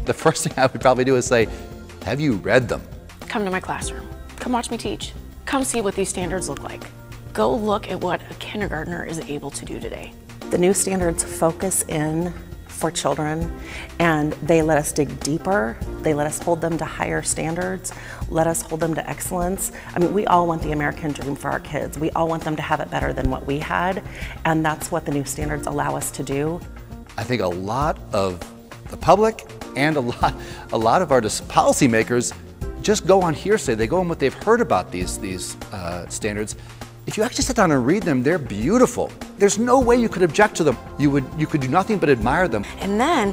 the first thing I would probably do is say, have you read them? Come to my classroom. Come watch me teach. Come see what these standards look like. Go look at what a kindergartner is able to do today. The new standards focus in for children, and they let us dig deeper. They let us hold them to higher standards, let us hold them to excellence. I mean, we all want the American dream for our kids. We all want them to have it better than what we had, and that's what the new standards allow us to do. I think a lot of the public and a lot of our policymakers just go on hearsay. They go on what they've heard about these standards. If you actually sit down and read them, they're beautiful. There's no way you could object to them. You could do nothing but admire them. And then,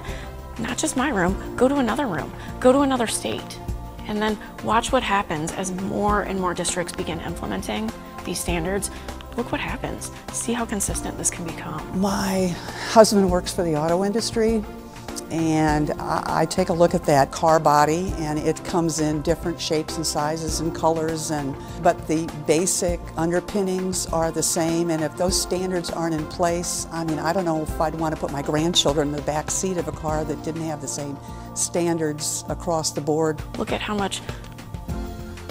not just my room, go to another room, go to another state, and then watch what happens as more and more districts begin implementing these standards. Look what happens. See how consistent this can become. My husband works for the auto industry, and I take a look at that car body, and it comes in different shapes and sizes and colors, but the basic underpinnings are the same, and if those standards aren't in place, I mean, I don't know if I'd want to put my grandchildren in the back seat of a car that didn't have the same standards across the board. Look at how much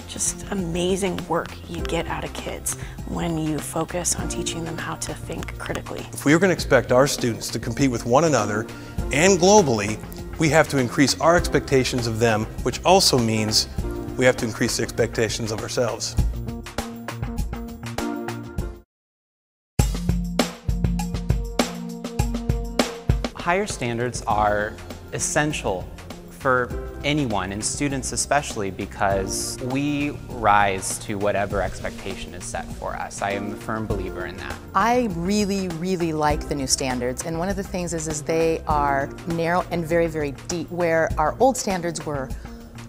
just amazing work you get out of kids when you focus on teaching them how to think critically. If we are going to expect our students to compete with one another and globally, we have to increase our expectations of them, which also means we have to increase the expectations of ourselves. Higher standards are essential for anyone, and students especially, because we rise to whatever expectation is set for us. I am a firm believer in that. I really, really like the new standards, and one of the things is they are narrow and very, very deep, where our old standards were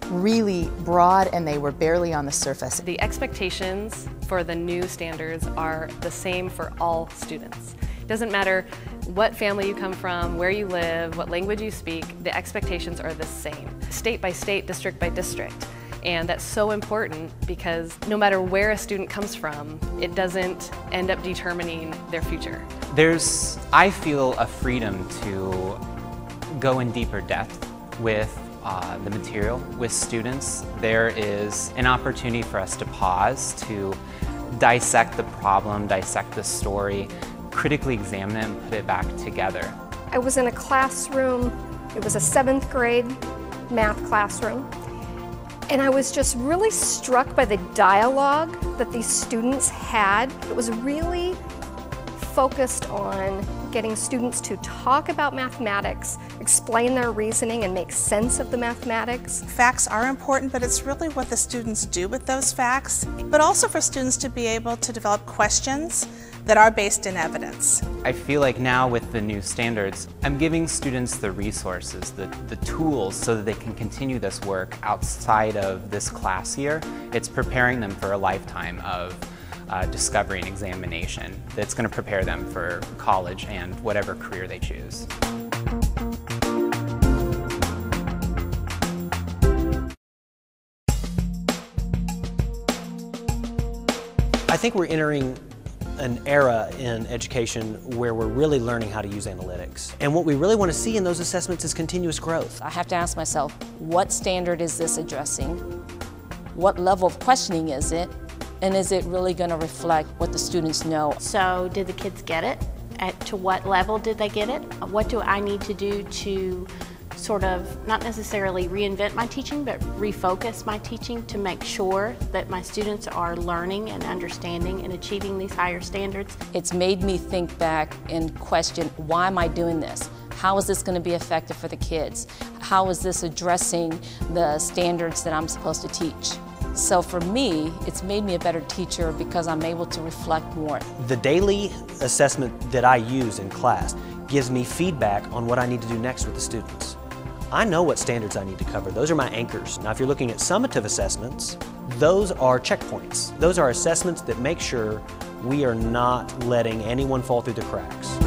really broad and they were barely on the surface. The expectations for the new standards are the same for all students. It doesn't matter what family you come from, where you live, what language you speak, the expectations are the same, state by state, district by district. And that's so important because no matter where a student comes from, it doesn't end up determining their future. There's, I feel, a freedom to go in deeper depth with the material with students. There is an opportunity for us to pause, to dissect the problem, dissect the story, critically examine it and put it back together. I was in a classroom, it was a 7th grade math classroom, and I was just really struck by the dialogue that these students had. It was really focused on getting students to talk about mathematics, explain their reasoning, and make sense of the mathematics. Facts are important, but it's really what the students do with those facts, but also for students to be able to develop questions that are based in evidence. I feel like now with the new standards, I'm giving students the resources, the tools, so that they can continue this work outside of this class year. It's preparing them for a lifetime of discovery and examination that's going to prepare them for college and whatever career they choose. I think we're entering an era in education where we're really learning how to use analytics. And what we really want to see in those assessments is continuous growth. I have to ask myself, what standard is this addressing? What level of questioning is it? And is it really going to reflect what the students know? So did the kids get it? To what level did they get it? What do I need to do to sort of not necessarily reinvent my teaching, but refocus my teaching to make sure that my students are learning and understanding and achieving these higher standards? It's made me think back and question, why am I doing this? How is this going to be effective for the kids? How is this addressing the standards that I'm supposed to teach? So for me, it's made me a better teacher because I'm able to reflect more. The daily assessment that I use in class gives me feedback on what I need to do next with the students. I know what standards I need to cover. Those are my anchors. Now, if you're looking at summative assessments, those are checkpoints. Those are assessments that make sure we are not letting anyone fall through the cracks.